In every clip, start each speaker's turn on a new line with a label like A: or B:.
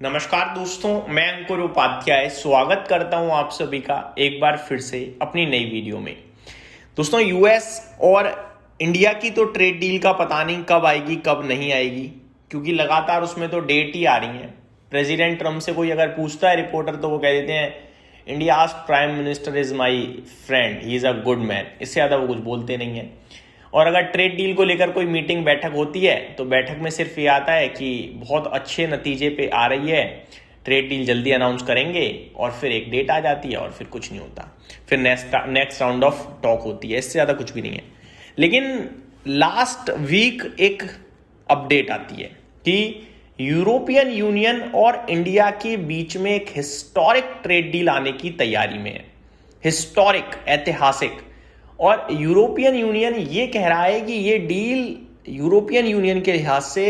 A: नमस्कार दोस्तों, मैं अंकुर उपाध्याय स्वागत करता हूं आप सभी का एक बार फिर से अपनी नई वीडियो में। दोस्तों, यूएस और इंडिया की तो ट्रेड डील का पता नहीं कब आएगी कब नहीं आएगी, क्योंकि लगातार उसमें तो डेट ही आ रही है। प्रेसिडेंट ट्रम्प से कोई अगर पूछता है रिपोर्टर तो वो कह देते हैं India's prime minister is my friend, he is a good man. इससे ज़्यादा वो कुछ बोलते नहीं है। और अगर ट्रेड डील को लेकर कोई मीटिंग बैठक होती है तो बैठक में सिर्फ ये आता है कि बहुत अच्छे नतीजे पे आ रही है, ट्रेड डील जल्दी अनाउंस करेंगे, और फिर एक डेट आ जाती है और फिर कुछ नहीं होता। फिर नेक्स्ट राउंड ऑफ टॉक होती है, इससे ज़्यादा कुछ भी नहीं है। लेकिन लास्ट वीक एक अपडेट आती है कि यूरोपियन यूनियन और इंडिया के बीच में एक हिस्टोरिक ट्रेड डील आने की तैयारी में है। हिस्टोरिक, ऐतिहासिक। और यूरोपियन यूनियन ये कह रहा है कि ये डील यूरोपियन यूनियन के लिहाज से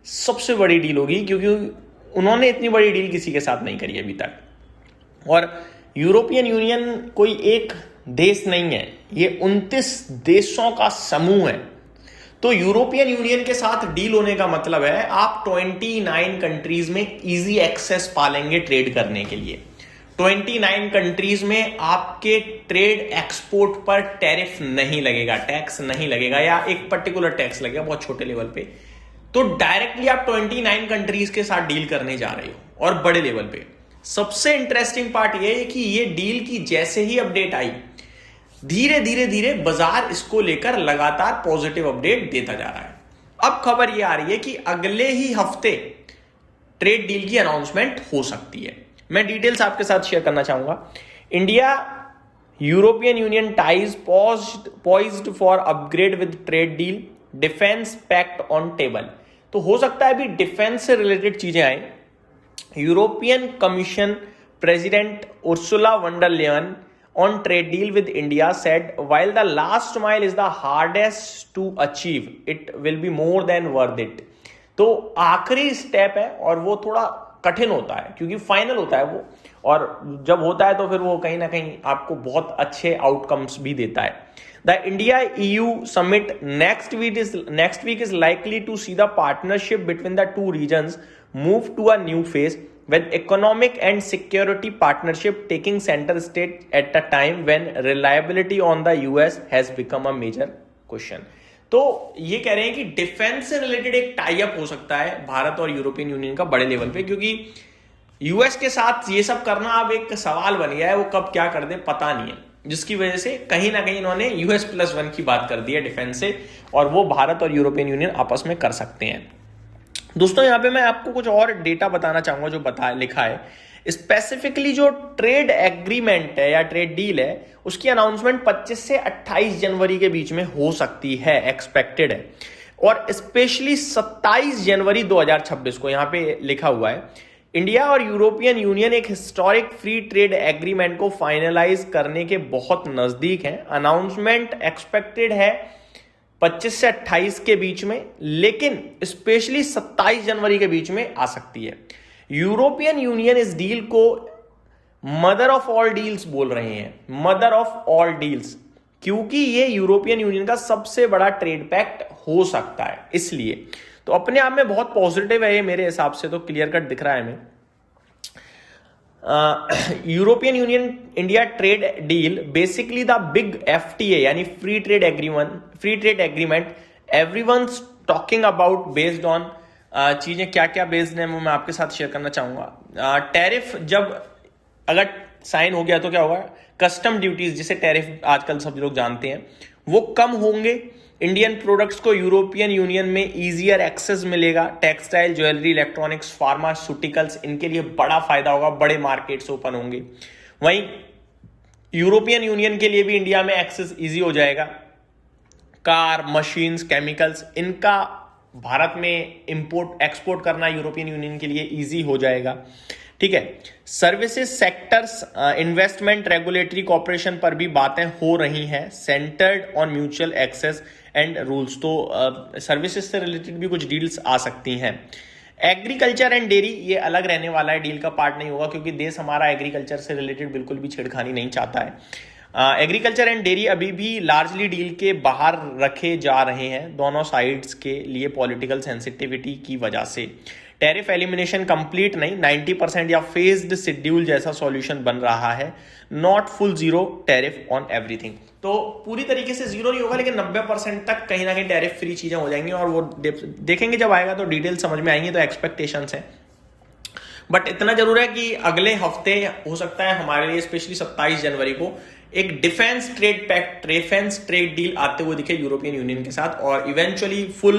A: सबसे बड़ी डील होगी, क्योंकि उन्होंने इतनी बड़ी डील किसी के साथ नहीं करी अभी तक। और यूरोपियन यूनियन कोई एक देश नहीं है, ये 29 देशों का समूह है। तो यूरोपियन यूनियन के साथ डील होने का मतलब है आप 29 कंट्रीज में इजी एक्सेस पालेंगे ट्रेड करने के लिए। 29 कंट्रीज में आपके ट्रेड एक्सपोर्ट पर टैरिफ नहीं लगेगा, टैक्स नहीं लगेगा, या एक पर्टिकुलर टैक्स लगेगा बहुत छोटे लेवल पे। तो डायरेक्टली आप 29 कंट्रीज के साथ डील करने जा रहे हो और बड़े लेवल पे। सबसे इंटरेस्टिंग पार्ट ये है कि ये डील की जैसे ही अपडेट आई, धीरे धीरे धीरे बाजार इसको लेकर लगातार पॉजिटिव अपडेट देता जा रहा है। अब खबर ये आ रही है कि अगले ही हफ्ते ट्रेड डील की अनाउंसमेंट हो सकती है। मैं डिटेल्स आपके साथ शेयर करना चाहूंगा। India European Union ties poised for upgrade with trade deal, defence pact on table. तो हो सकता है अभी डिफेंस से रिलेटेड चीजें आए। European commission president Ursula one डर Leyen on trade deal with India said while the last mile is the hardest to achieve, it will be more than worth it। तो आखिरी स्टेप है और वो थोड़ा कठिन होता है क्योंकि फाइनल होता है वो, और जब होता है तो फिर वो कहीं ना कहीं आपको बहुत अच्छे आउटकम्स भी देता है। The India EU summit next week is likely to see the partnership between the two regions move to a new phase, with economic and security partnership taking center stage at a time when reliability on the US has become a major question। तो ये कह रहे हैं कि defence से related एक tie up हो सकता है भारत और यूरोपियन यूनियन का बड़े लेवल पे, क्योंकि यूएस के साथ ये सब करना अब एक सवाल बन गया है, वो कब क्या कर दे पता नहीं है, जिसकी वजह से कहीं ना कहीं इन्होंने US+1 की बात कर दी है डिफेंस से, और वो भारत और यूरोपियन यूनियन आपस में कर सकते हैं। दोस्तों, यहाँ पे मैं आपको कुछ और डेटा बताना चाहूंगा जो लिखा है। स्पेसिफिकली जो ट्रेड एग्रीमेंट है या ट्रेड डील है, उसकी अनाउंसमेंट 25 से 28 जनवरी के बीच में हो सकती है, एक्सपेक्टेड है। और स्पेशली 27 जनवरी 2026 को यहाँ पे लिखा हुआ है इंडिया और यूरोपियन यूनियन एक हिस्टोरिक फ्री ट्रेड एग्रीमेंट को फाइनलाइज करने के बहुत नजदीक हैं। अनाउंसमेंट एक्सपेक्टेड है 25 से 28 के बीच में, लेकिन स्पेशली 27 जनवरी के बीच में आ सकती है। यूरोपियन यूनियन इस डील को मदर ऑफ ऑल डील्स बोल रहे हैं, मदर ऑफ ऑल डील्स, क्योंकि ये यूरोपियन यूनियन का सबसे बड़ा ट्रेड पैक्ट हो सकता है। इसलिए तो अपने आप में बहुत पॉजिटिव है ये, मेरे हिसाब से तो क्लियर कट दिख रहा है हमें। European union India trade deal basically the big FTA यानी free trade agreement everyone's talking about, based on चीजें क्या क्या बेस्ड हैं वो मैं आपके साथ शेयर करना चाहूंगा। टैरिफ जब अगर साइन हो गया तो क्या होगा, कस्टम ड्यूटीज जिसे टैरिफ आजकल सब लोग जानते हैं वो कम होंगे। इंडियन प्रोडक्ट्स को यूरोपियन यूनियन में इजियर एक्सेस मिलेगा। टेक्सटाइल, ज्वेलरी, इलेक्ट्रॉनिक्स, फार्मास्यूटिकल्स, इनके लिए बड़ा फायदा होगा, बड़े मार्केट्स ओपन होंगे। वहीं यूरोपियन यूनियन के लिए भी इंडिया में एक्सेस इजी हो जाएगा। कार, मशीन्स, केमिकल्स, इनका भारत में इंपोर्ट एक्सपोर्ट करना यूरोपियन यूनियन के लिए इजी हो जाएगा। ठीक है, services sectors, investment, regulatory cooperation पर भी बातें हो रही हैं, centred on mutual access and rules. तो सर्विसेज से रिलेटेड भी कुछ डील्स आ सकती हैं। एग्रीकल्चर एंड डेयरी ये अलग रहने वाला है, डील का पार्ट नहीं होगा, क्योंकि देश हमारा एग्रीकल्चर से रिलेटेड बिल्कुल भी छेड़खानी नहीं चाहता है। एग्रीकल्चर एंड डेयरी अभी भी लार्जली डील के बाहर रखे जा रहे हैं दोनों साइड्स के लिए, पॉलिटिकल सेंसिटिविटी की वजह से। टैरिफ एलिमिनेशन कंप्लीट नहीं, 90% या फेज्ड शेड्यूल जैसा सॉल्यूशन बन रहा है, not full zero tariff on everything. तो पूरी तरीके से जीरो नहीं होगा, लेकिन 90% तक कहीं ना कहीं टैरिफ फ्री चीजें हो जाएंगी, और वो देखेंगे जब आएगा तो डिटेल समझ में आएंगी। तो एक्सपेक्टेशंस है, बट इतना जरूर है कि अगले हफ्ते हो सकता है हमारे लिए स्पेशली 27 जनवरी को एक defence trade pact, defence trade deal आते हुए दिखे यूरोपियन यूनियन के साथ, और इवेंचुअली फुल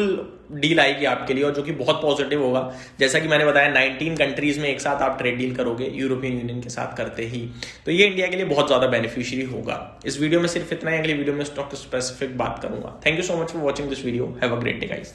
A: डील आएगी आपके लिए, और जो कि बहुत पॉजिटिव होगा। जैसा कि मैंने बताया 19 कंट्रीज में एक साथ आप ट्रेड डील करोगे यूरोपियन यूनियन के साथ करते ही, तो ये इंडिया के लिए बहुत ज्यादा बेनिफिशियरी होगा। इस वीडियो में सिर्फ इतना ही, अगली वीडियो में स्टॉक स्पेसिफिक बात करूंगा। Thank you so much for watching this video, have a great day guys.